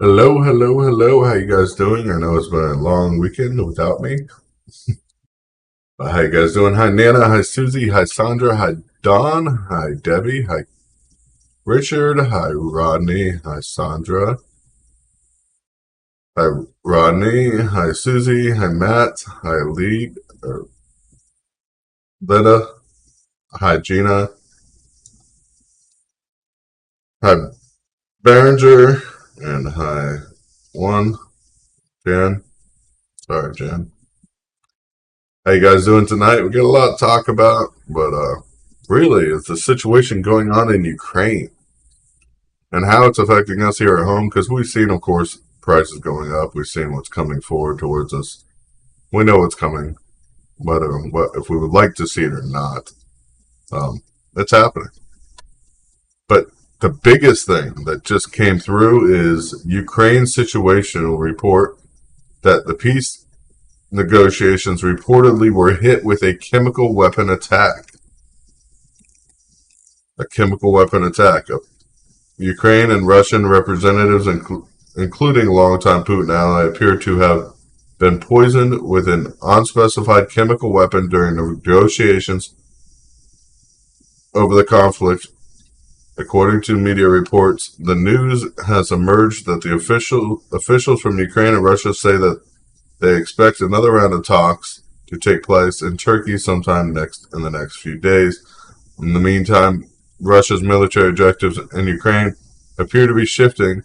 Hello, hello, hello. How you guys doing? I know it's been a long weekend without me. How you guys doing? Hi, Nana. Hi, Susie. Hi, Sandra. Hi, Dawn. Hi, Debbie. Hi, Richard. Hi, Rodney. Hi, Sandra. Hi, Rodney. Hi, Susie. Hi, Matt. Hi, Lee. Letta. Hi, Gina. Hi, Berenger. And hi, one, Jan. Sorry, Jan. How you guys doing tonight? We got a lot to talk about, but really, it's the situation going on in Ukraine and how it's affecting us here at home. Because we've seen, of course, prices going up. We've seen what's coming forward towards us. We know what's coming, whether if we would like to see it or not. It's happening. But the biggest thing that just came through is Ukraine's situational report that the peace negotiations reportedly were hit with a chemical weapon attack. A chemical weapon attack. Ukraine and Russian representatives, including longtime Putin ally, appear to have been poisoned with an unspecified chemical weapon during negotiations over the conflict. According to media reports, the news has emerged that the officials from Ukraine and Russia say that they expect another round of talks to take place in Turkey sometime in the next few days. In the meantime, Russia's military objectives in Ukraine appear to be shifting,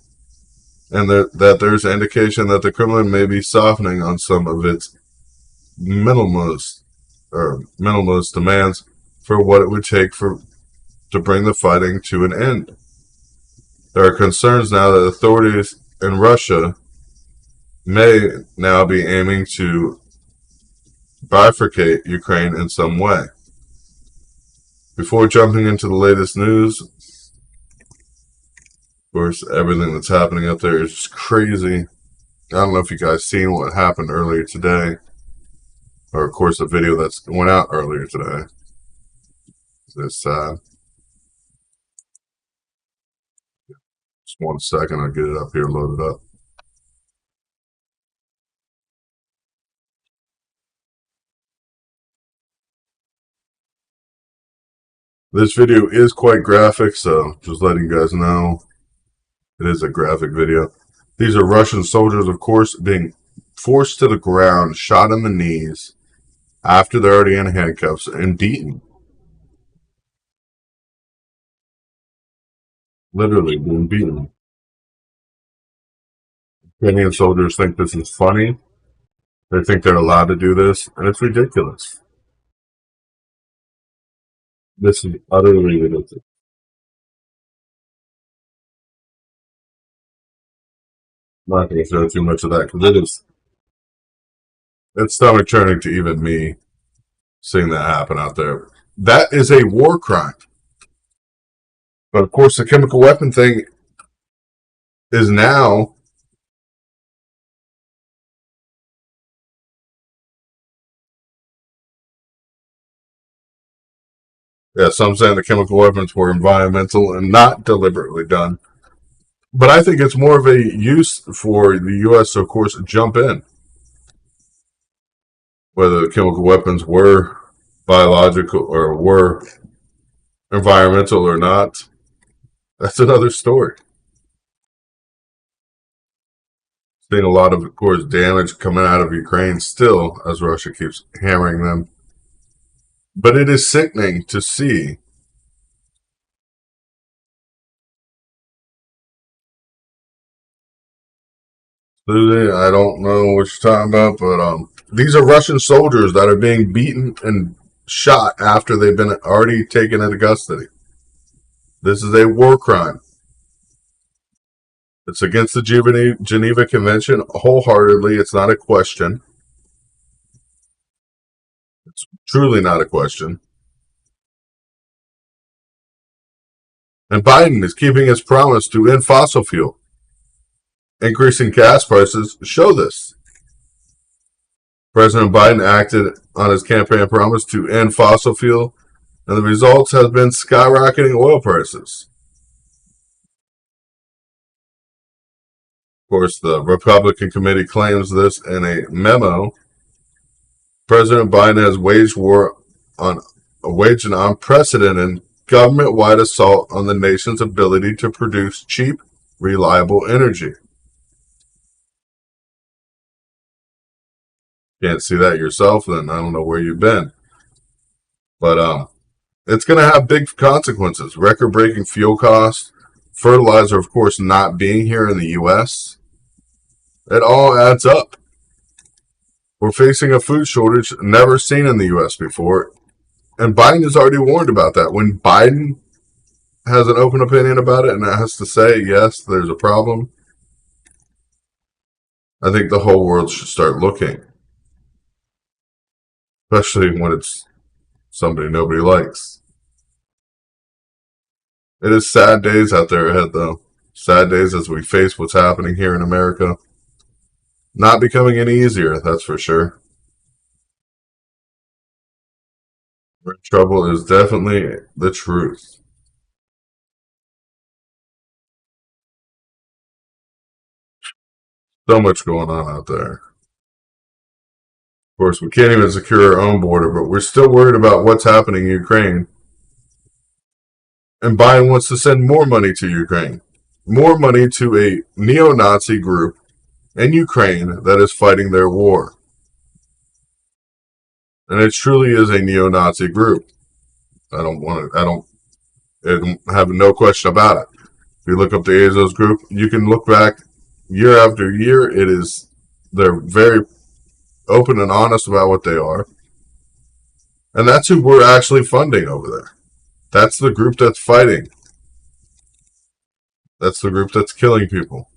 and that there's indication that the Kremlin may be softening on some of its minimalist demands for what it would take to bring the fighting to an end. There are concerns now that authorities in Russia may now be aiming to bifurcate Ukraine in some way. Before jumping into the latest news, of course, everything that's happening out there is just crazy. I don't know if you guys seen what happened earlier today, or of course the video that went out earlier today. It's sad. Just 1 second, I'll get it up here, loaded up. This video is quite graphic, so just letting you guys know it is a graphic video. These are Russian soldiers, of course, being forced to the ground, shot in the knees after they're already in handcuffs and beaten. Literally being beaten. Ukrainian soldiers think this is funny. They think they're allowed to do this, and it's ridiculous. This is utterly ridiculous. I'm not going to show too much of that because it's stomach churning to even me seeing that happen out there. That is a war crime. But of course, the chemical weapon thing is now some saying the chemical weapons were environmental and not deliberately done. But I think it's more of a use for the U.S. to, of course, jump in. Whether the chemical weapons were biological or were environmental or not, that's another story. Seeing a lot of course, damage coming out of Ukraine still as Russia keeps hammering them. But it is sickening to see I don't know what you're talking about, but these are Russian soldiers that are being beaten and shot after they've been already taken into custody. This is a war crime. It's against the Geneva Convention wholeheartedly. It's not a question. It's truly not a question. And Biden is keeping his promise to end fossil fuel. Increasing gas prices show this. President Biden acted on his campaign promise to end fossil fuel, and the results have been skyrocketing oil prices. Of course, the Republican committee claims this in a memo. President Biden has waged an unprecedented government-wide assault on the nation's ability to produce cheap, reliable energy. Can't see that yourself, then I don't know where you've been. But it's going to have big consequences. Record-breaking fuel costs, fertilizer, of course, not being here in the U.S. It all adds up. We're facing a food shortage never seen in the U.S. before, and Biden has already warned about that. When Biden has an open opinion about it and has to say, yes, there's a problem, I think the whole world should start looking, especially when it's somebody nobody likes. It is sad days out there ahead, though. Sad days as we face what's happening here in America. Not becoming any easier, that's for sure. We're in trouble is definitely the truth. So much going on out there. Of course, we can't even secure our own border, but we're still worried about what's happening in Ukraine. And Biden wants to send more money to Ukraine. More money to a neo-Nazi group in Ukraine that is fighting their war. And it truly is a neo-Nazi group. I have no question about it. If you look up the Azov group, you can look back year after year. They're very open and honest about what they are. And that's who we're actually funding over there. That's the group that's fighting. That's the group that's killing people.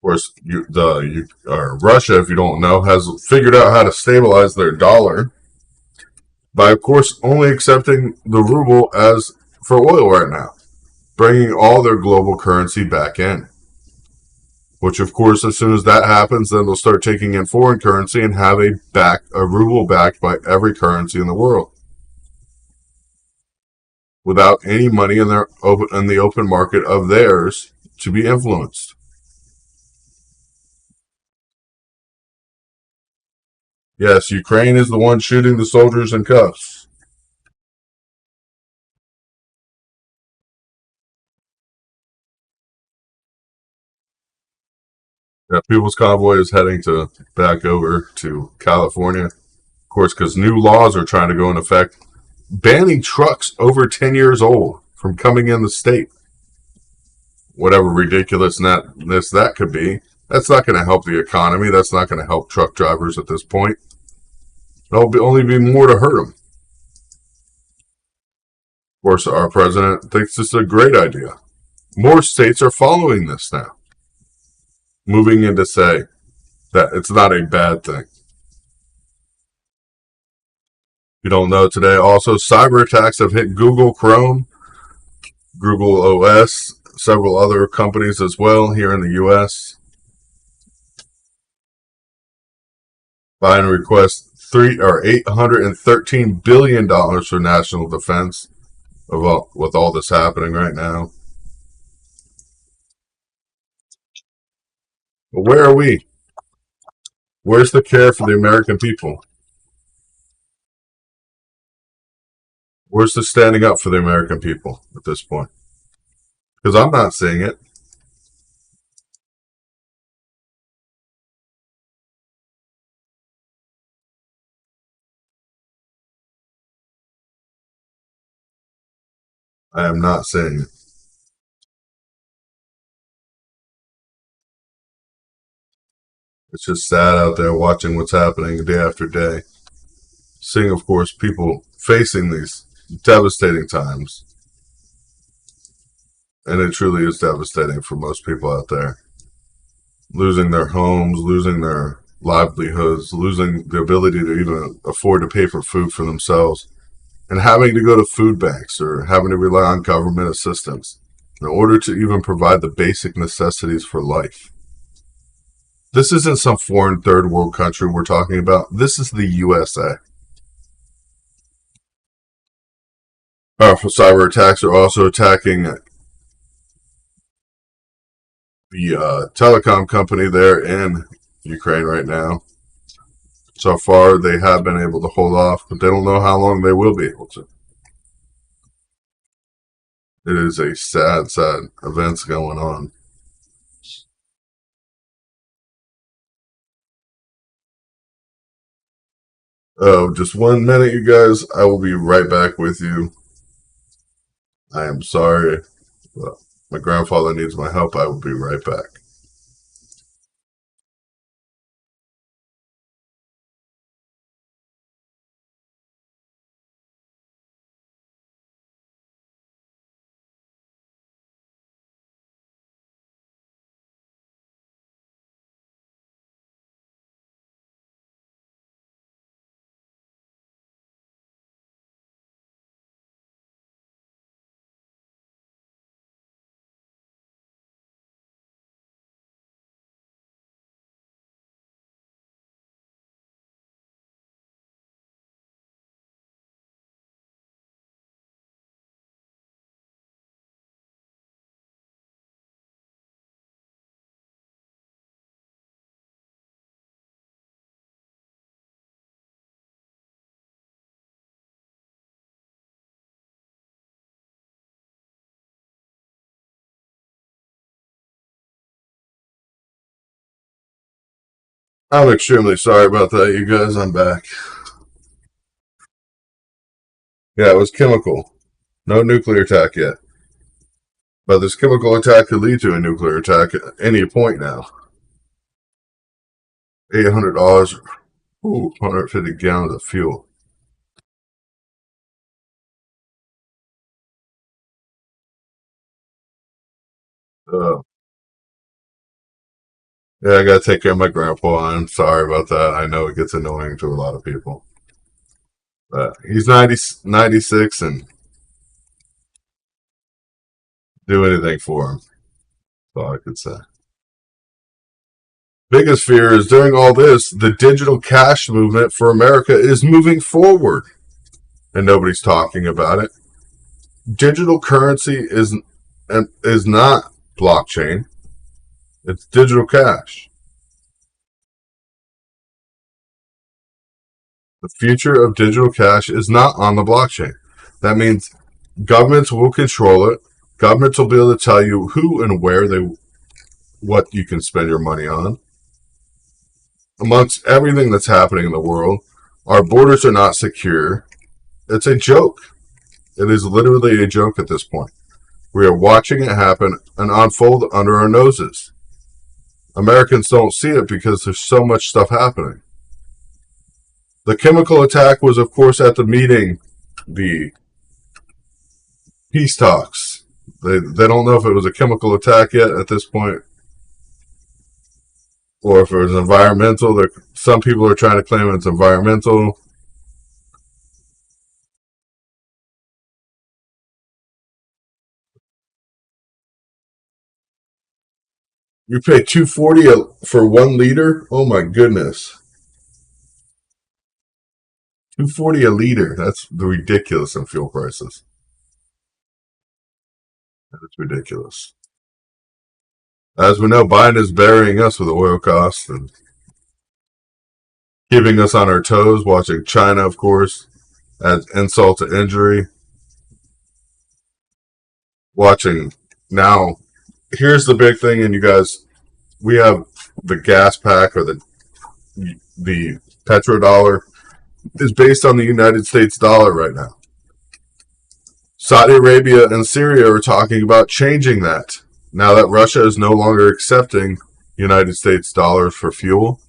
Of course, Russia, if you don't know, has figured out how to stabilize their dollar by, of course, only accepting the ruble as for oil right now, bringing all their global currency back in. Which, of course, as soon as that happens, then they'll start taking in foreign currency and have a ruble backed by every currency in the world, without any money in the open market of theirs to be influenced. Yes, Ukraine is the one shooting the soldiers in cuffs. Yeah, People's Convoy is heading back over to California, of course, because new laws are trying to go in effect, banning trucks over 10 years old from coming in the state. Whatever ridiculousness that could be, that's not going to help the economy. That's not going to help truck drivers at this point. It'll only be more to hurt them. Of course, our president thinks this is a great idea. More states are following this now, moving in to say that it's not a bad thing. If you don't know today, also cyber attacks have hit Google Chrome, Google OS, several other companies as well here in the U.S. Biden requests $813 billion for national defense with all this happening right now. But where are we? Where's the care for the American people? Where's the standing up for the American people at this point? Because I'm not seeing it. I am not seeing it. It's just sad out there watching what's happening day after day. Seeing, of course, people facing these devastating times. And it truly is devastating for most people out there. Losing their homes, losing their livelihoods, losing the ability to even afford to pay for food for themselves, and having to go to food banks or having to rely on government assistance in order to even provide the basic necessities for life. This isn't some foreign third world country we're talking about. This is the USA. Cyber attacks are also attacking the telecom company there in Ukraine right now. So far, they have been able to hold off, but they don't know how long they will be able to. It is a sad, sad events going on. Oh, just 1 minute, you guys. I will be right back with you. I am sorry. But my grandfather needs my help. I will be right back. I'm extremely sorry about that, you guys. I'm back. Yeah, it was chemical. No nuclear attack yet. But this chemical attack could lead to a nuclear attack at any point now. $800, 150 gallons of fuel. Uh, yeah, I gotta take care of my grandpa. I'm sorry about that. I know it gets annoying to a lot of people. But he's 96 and do anything for him. That's all I could say. Biggest fear is during all this, the digital cash movement for America is moving forward, and nobody's talking about it. Digital currency is not blockchain; it's digital cash. The future of digital cash is not on the blockchain. That means governments will control it. Governments will be able to tell you who and where what you can spend your money on. Amongst everything that's happening in the world, our borders are not secure. It's a joke. It is literally a joke at this point. We are watching it happen and unfold under our noses. Americans don't see it because there's so much stuff happening. The chemical attack was, of course, at the meeting, the peace talks. They don't know if it was a chemical attack yet at this point, or if it was environmental. Some people are trying to claim it's environmental. You pay $2.40 for 1 liter. Oh my goodness, $2.40 a liter. That's ridiculous in fuel prices. That's ridiculous. As we know, Biden is burying us with oil costs and keeping us on our toes. Watching China, of course, adds insult to injury. Watching now. Here's the big thing, and you guys, we have the gas pack or the petrodollar is based on the United States dollar right now. Saudi Arabia and Syria are talking about changing that. Now that Russia is no longer accepting United States dollars for fuel,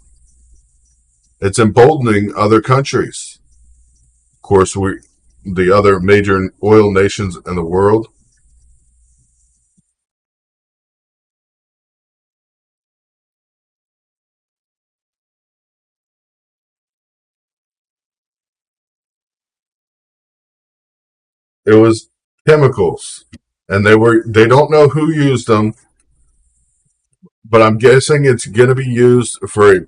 it's emboldening other countries. Of course, the other major oil nations in the world. It was chemicals, and they don't know who used them, but I'm guessing it's going to be used for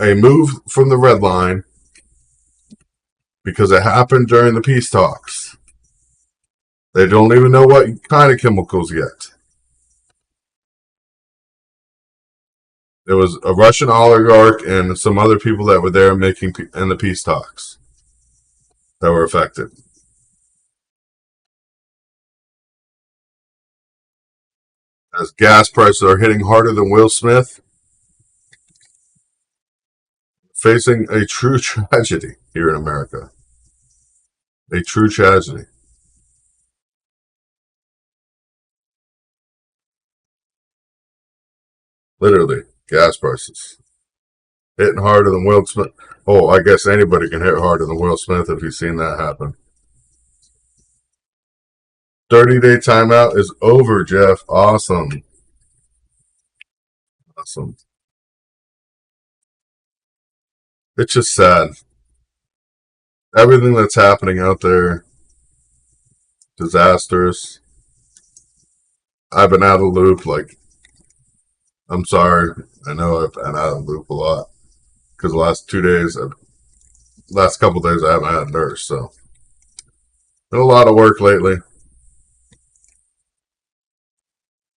a move from the red line because it happened during the peace talks. They don't even know what kind of chemicals yet. There was a Russian oligarch and some other people that were there making in the peace talks that were affected. As gas prices are hitting harder than Will Smith, facing a true tragedy here in America. A true tragedy. Literally, gas prices. Hitting harder than Will Smith. Oh, I guess anybody can hit harder than Will Smith if you've seen that happen. 30-day timeout is over, Jeff. Awesome. Awesome. It's just sad. Everything that's happening out there, disastrous. I've been out of the loop. Like, I'm sorry. I know I've been out of the loop a lot because the last 2 days, last couple days, I haven't had a nurse. So, been a lot of work lately.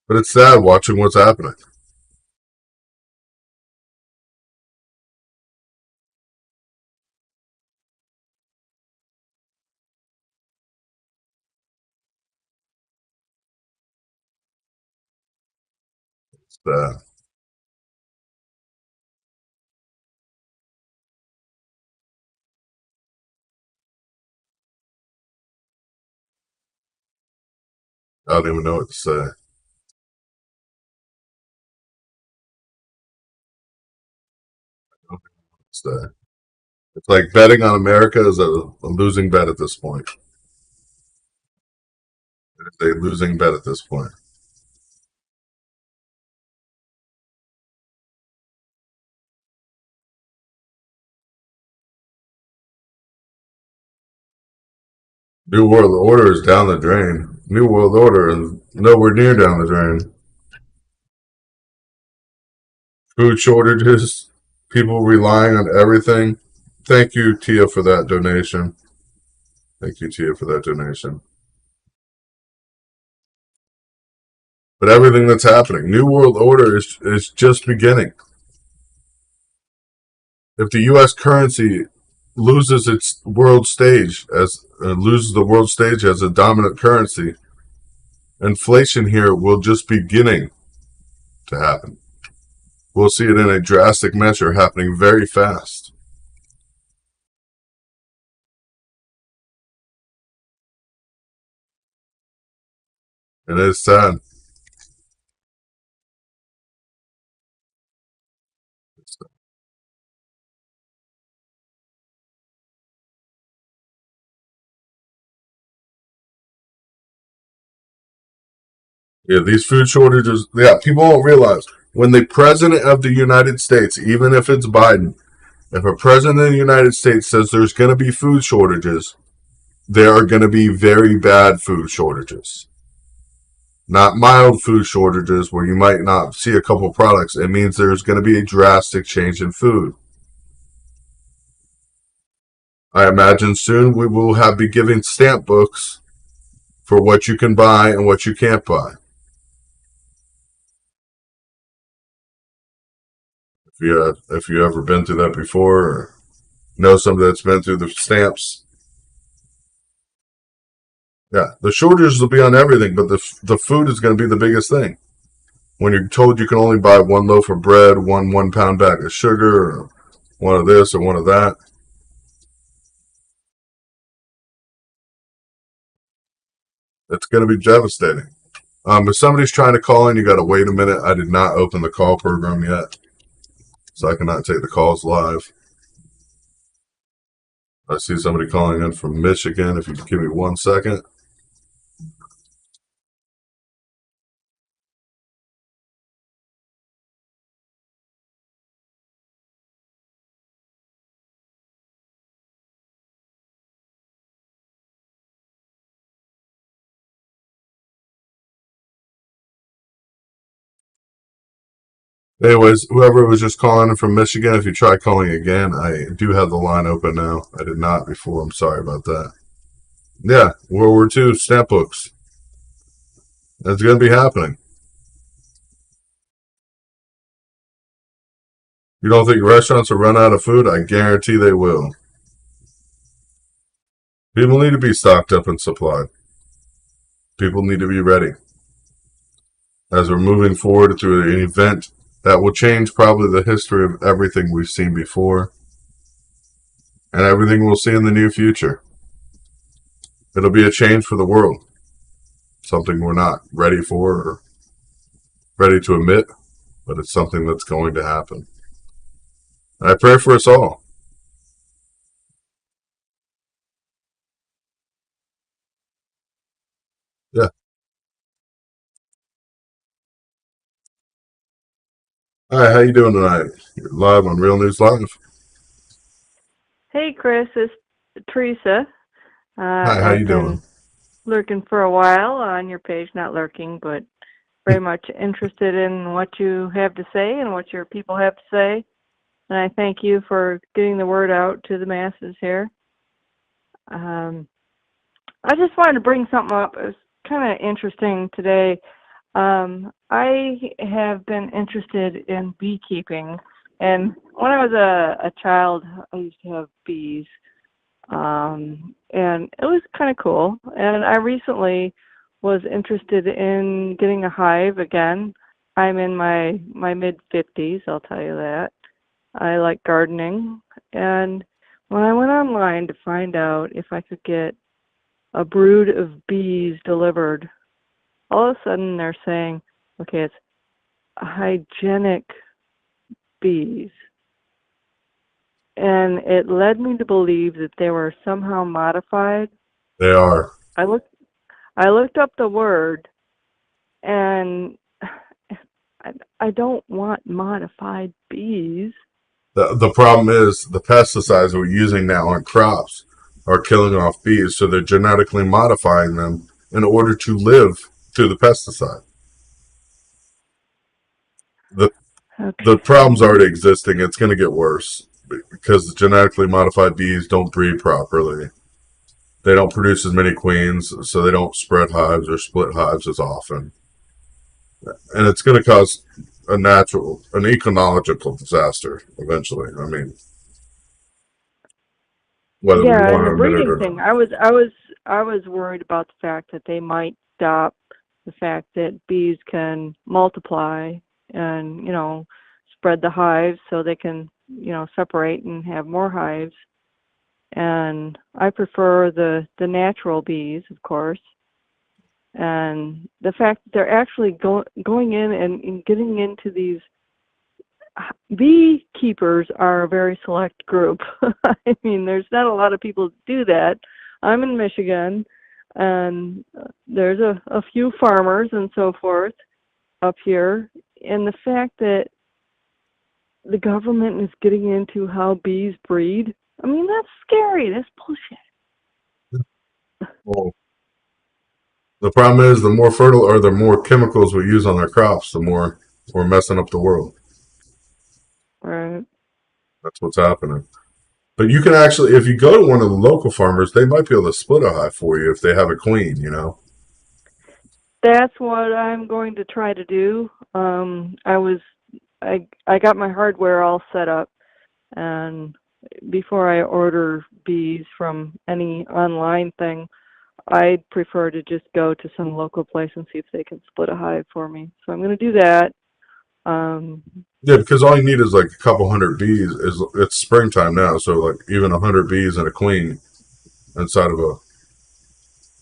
But it's sad watching what's happening. It's sad. I don't even know what to say. It's, it's like betting on America is a losing bet at this point. It's a losing bet at this point. New World Order is down the drain. New World Order is nowhere near down the drain. Food shortages, people relying on everything. Thank you, Tia, for that donation. Thank you, Tia, for that donation. But everything that's happening, New World Order is just beginning. If the U.S. currency loses its world stage as loses the world stage as a dominant currency, inflation here will just beginning to happen. We'll see it in a drastic measure happening very fast. And it's sad. Yeah, these food shortages, yeah, people don't realize when the president of the United States, even if it's Biden, if a president of the United States says there's going to be food shortages, there are going to be very bad food shortages. Not mild food shortages where you might not see a couple products. It means there's going to be a drastic change in food. I imagine soon we will have be giving stamp books for what you can buy and what you can't buy. If you ever been through that before or know somebody that's been through the stamps, yeah, the shortages will be on everything, but the food is going to be the biggest thing. When you're told you can only buy one loaf of bread, one pound bag of sugar, or one of this or one of that, it's going to be devastating. If somebody's trying to call in, you got to wait a minute. I did not open the call program yet, so I cannot take the calls live. I see somebody calling in from Michigan. If you could give me 1 second. Anyways, whoever was just calling in from Michigan, if you try calling again, I do have the line open now. I did not before. I'm sorry about that. Yeah, World War II stamp books. That's going to be happening. You don't think restaurants will run out of food? I guarantee they will. People need to be stocked up and supplied. People need to be ready as we're moving forward through an event that will change probably the history of everything we've seen before and everything we'll see in the near future. It'll be a change for the world, something we're not ready for or ready to admit, but it's something that's going to happen. And I pray for us all. Yeah. Hi, how you doing tonight? You're live on Real News Live. Hey, Chris, it's Teresa. Hi, how you I've doing? been lurking for a while on your page, not lurking, but very much interested in what you have to say and what your people have to say. And I thank you for getting the word out to the masses here. Um, I just wanted to bring something up. It was kind of interesting today. I have been interested in beekeeping, and when I was a child, I used to have bees. And it was kind of cool. And I recently was interested in getting a hive again. I'm in my mid 50s, I'll tell you that. I like gardening, and when I went online to find out if I could get a brood of bees delivered, all of a sudden they're saying, okay, it's hygienic bees. And it led me to believe that they were somehow modified. They are. I looked I looked up the word, and I don't want modified bees. The problem is the pesticides we're using now on crops are killing off bees, so they're genetically modifying them in order to live through the pesticide. The the problem's Okay. already existing. It's going to get worse because the genetically modified bees don't breed properly. They don't produce as many queens, so they don't spread hives or split hives as often. And it's going to cause an ecological disaster eventually. I mean, whether we Yeah, want and to the admit it breeding or thing, not. I was worried about the fact that they might stop the fact that bees can multiply and, spread the hives so they can, separate and have more hives. And I prefer the natural bees, of course. And the fact that they're actually going in and getting into these beekeepers are a very select group. I mean, there's not a lot of people that do that. I'm in Michigan, and there's a few farmers and so forth up here. And the fact that the government is getting into how bees breed, I mean, that's scary. That's bullshit. Well, the problem is the more fertile or the more chemicals we use on our crops, the more we're messing up the world. Right. That's what's happening. But you can actually, if you go to one of the local farmers, they might be able to split a hive for you if they have a queen. That's what I'm going to try to do. I got my hardware all set up, and before I order bees from any online thing, I'd prefer to just go to some local place and see if they can split a hive for me. So I'm going to do that. Um, Yeah, because all you need is like a couple hundred bees. Is It's springtime now, so like even 100 bees and a queen inside of a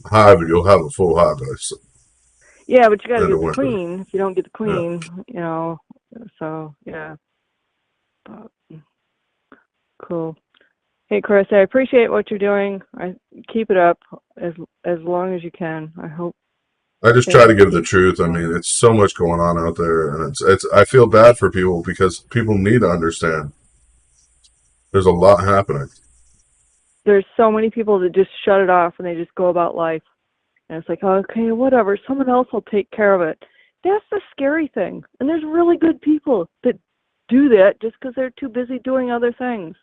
hive, you'll have a full hive yeah, but you got to in the get the winter. queen. If you don't get the Yeah, queen, so yeah. But, cool. Hey, Chris, I appreciate what you're doing. I keep it up as long as you can. I hope I just try things to give the keep truth. I mean, going. it's so much going on out there, and it's. I feel bad for people because people need to understand. There's a lot happening. There's so many people that just shut it off and they just go about life. And it's like, okay, whatever, someone else will take care of it. That's the scary thing. And there's really good people that do that just because they're too busy doing other things.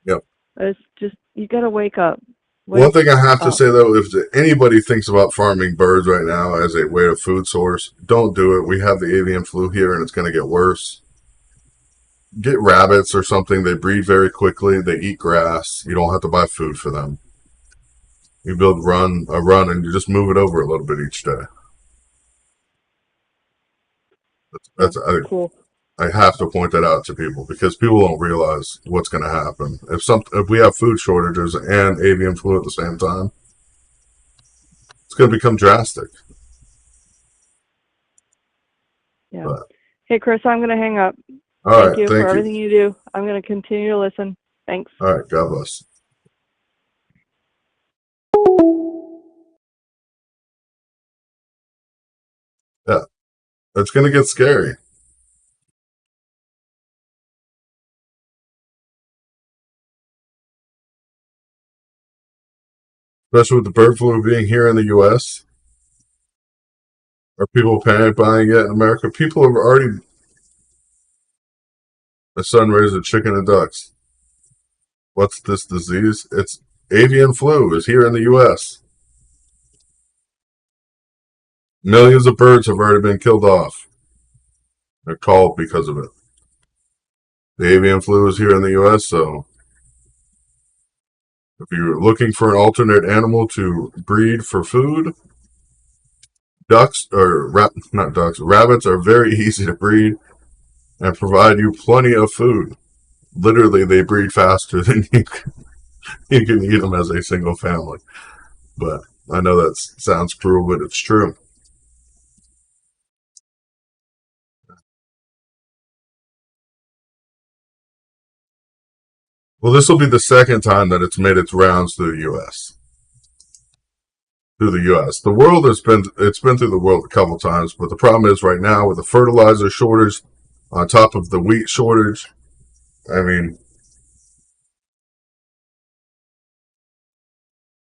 Yep. It's just, you got to wake up. One thing I have to up. say though, if anybody thinks about farming birds right now as a way of food source, don't do it. We have the avian flu here, and it's going to get worse. Get rabbits or something. They breed very quickly. They eat grass. You don't have to buy food for them. You build a run, and you just move it over a little bit each day. That's Cool. I have to point that out to people because people don't realize what's going to happen if we have food shortages and avian flu at the same time. It's going to become drastic. Yeah. But, hey, Chris, I'm going to hang up. Thank you for everything you do. I'm going to continue to listen. Thanks. All right. God bless. Yeah. It's going to get scary. Especially with the bird flu being here in the U.S. Are people panic buying it in America? People have already. My son raised a chicken and ducks. What's this disease? It's avian flu is here in the U.S. Millions of birds have already been killed off. They're called because of it. The avian flu is here in the U.S., so if you're looking for an alternate animal to breed for food, rabbits are very easy to breed and provide you plenty of food. Literally, they breed faster than you can eat them as a single family. But I know that sounds cruel, but it's true. Well, this will be the second time that it's made its rounds through the U.S. The world it's been through the world a couple times, but the problem is right now with the fertilizer shortage on top of the wheat shortage. I mean,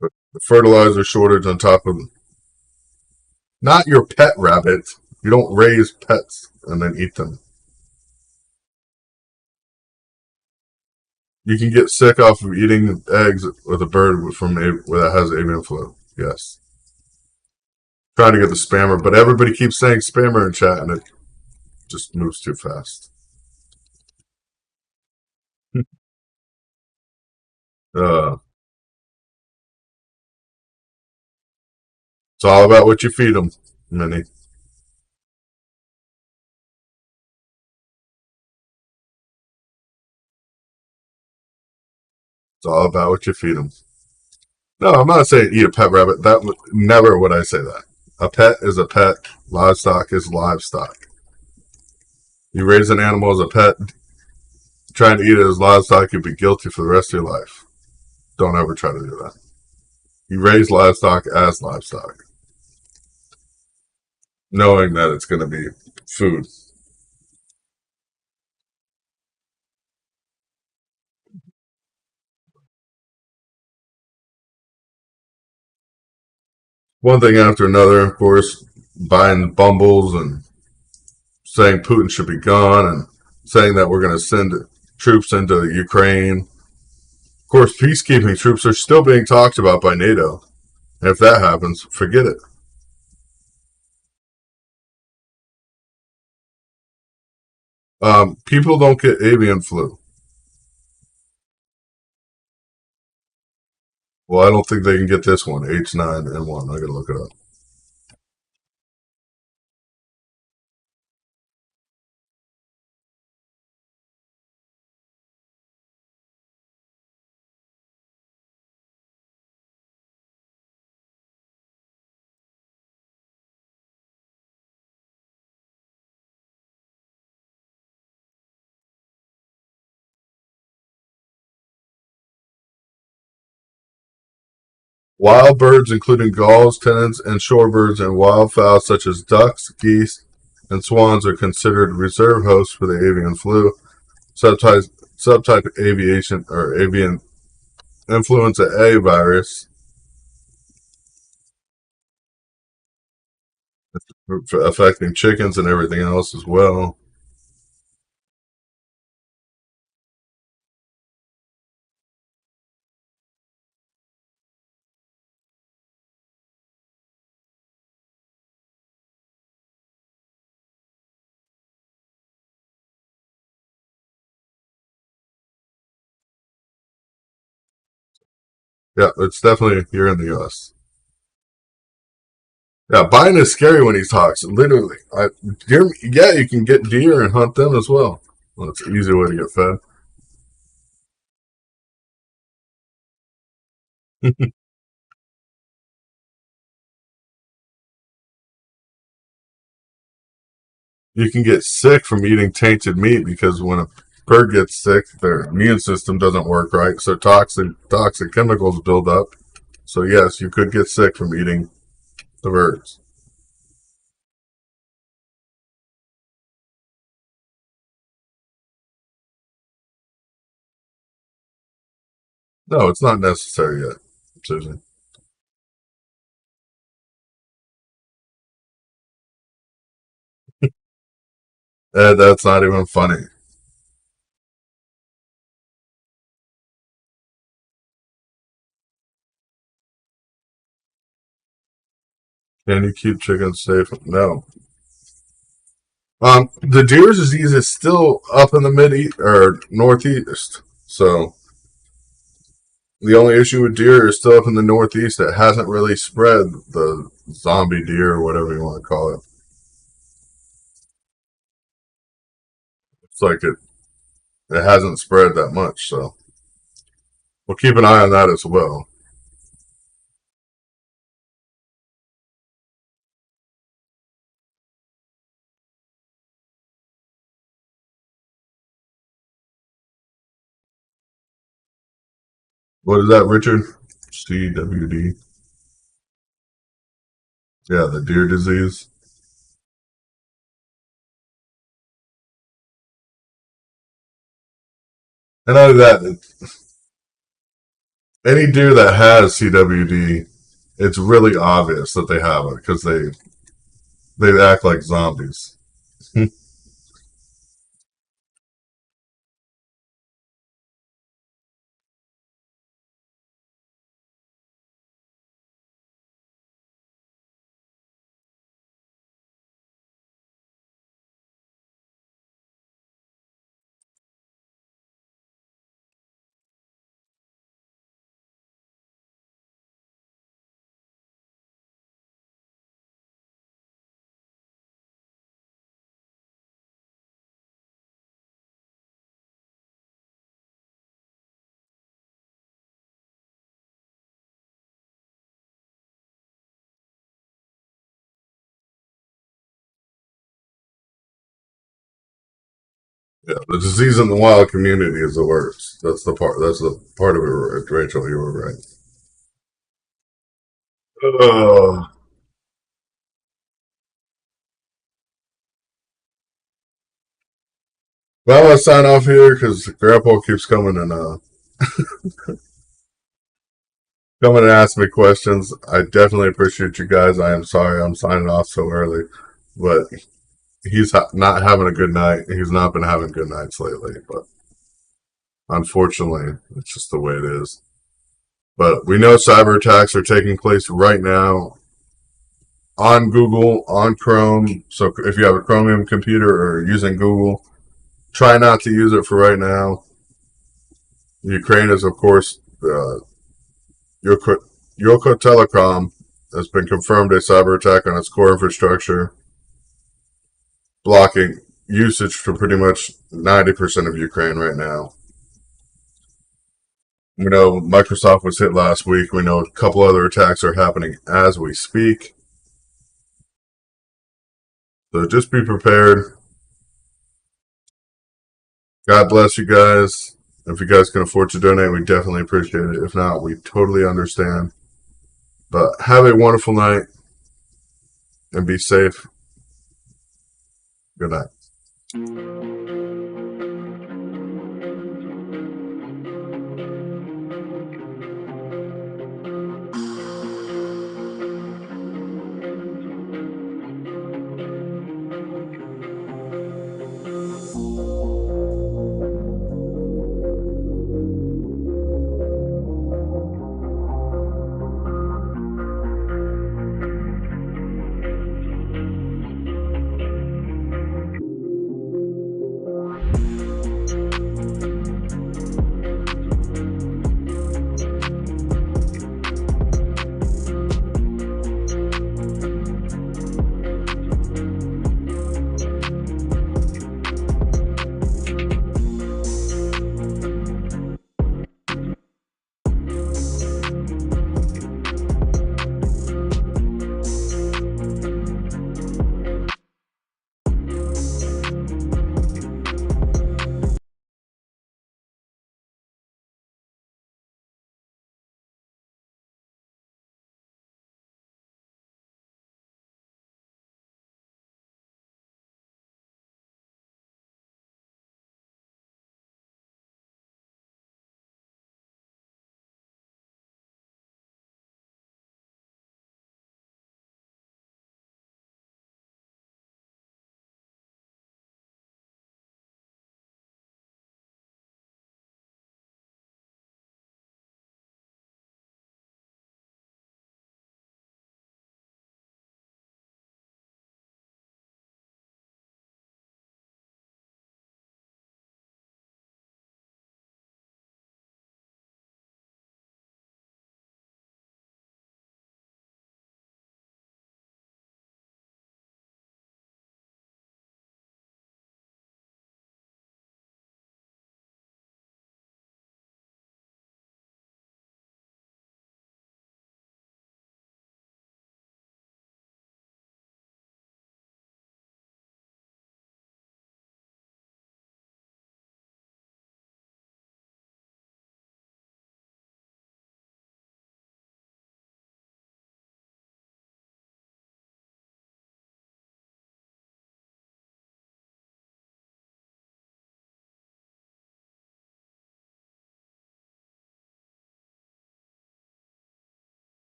the fertilizer shortage on top of not your pet rabbit. You don't raise pets and then eat them. You can get sick off of eating eggs with a bird that has avian flu. Yes. Trying to get the spammer, but everybody keeps saying spammer in chat, and it just moves too fast. It's all about what you feed them, Minnie. It's all about what you feed them. No, I'm not saying eat a pet rabbit. Never would I say that. A pet is a pet. Livestock is livestock. You raise an animal as a pet, trying to eat it as livestock, you'd be guilty for the rest of your life. Don't ever try to do that. You raise livestock as livestock, knowing that it's going to be food. One thing after another, of course, buying bumbles and saying Putin should be gone and saying that we're going to send troops into Ukraine. Of course, peacekeeping troops are still being talked about by NATO. And if that happens, forget it. People don't get avian flu. Well, I don't think they can get this one, H9N1. I gotta look it up. Wild birds, including gulls, tenants, and shorebirds, and wildfowl such as ducks, geese, and swans, are considered reserve hosts for the avian flu. Subtype aviation or avian influenza A virus affecting chickens and everything else as well. Yeah, it's definitely here in the U.S. Yeah, Biden is scary when he talks. Literally, deer. Yeah, you can get deer and hunt them as well. Well, it's an easy way to get fed. You can get sick from eating tainted meat because when a bird gets sick, their immune system doesn't work right, so toxic chemicals build up. So yes, you could get sick from eating the birds. No, it's not necessary yet, Susan. That's not even funny. Can you keep chickens safe? No. The deer disease is still up in the mid or northeast. So the only issue with deer is still up in the northeast. It hasn't really spread the zombie deer or whatever you want to call it. It's like it hasn't spread that much. So we'll keep an eye on that as well. What is that, Richard? CWD. Yeah, the deer disease. And out of that, any deer that has CWD, it's really obvious that they have it because they act like zombies. Yeah, the disease in the wild community is the worst. That's the part. That's the part of it, Rachel. You were right. Uh, well, I'm gonna sign off here because Grandpa keeps coming and ask me questions. I definitely appreciate you guys. I am sorry I'm signing off so early, but he's not having a good night. He's not been having good nights lately, but unfortunately, it's just the way it is. But we know cyber attacks are taking place right now on Google, on Chrome. So if you have a Chromium computer or using Google, try not to use it for right now. Ukraine is, of course, Yoko Telecom has been confirmed a cyber attack on its core infrastructure, blocking usage for pretty much 90% of Ukraine right now. We know Microsoft was hit last week. We know a couple other attacks are happening as we speak. So just be prepared. God bless you guys. If you guys can afford to donate, we definitely appreciate it. If not, we totally understand. But have a wonderful night and be safe. Good night.